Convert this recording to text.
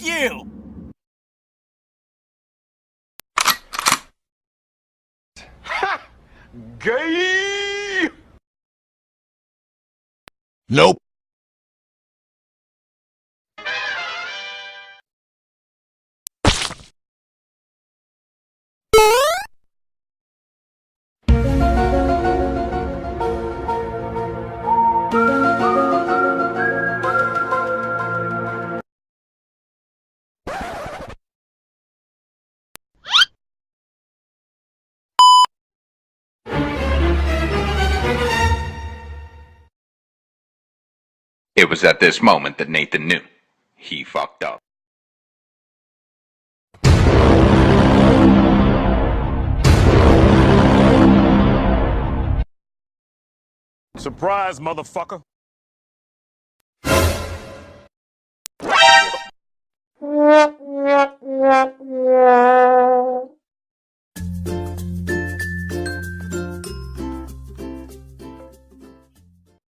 you! Ha! Gay! Nope. It was at this moment that Nathan knew. He fucked up. Surprise, motherfucker.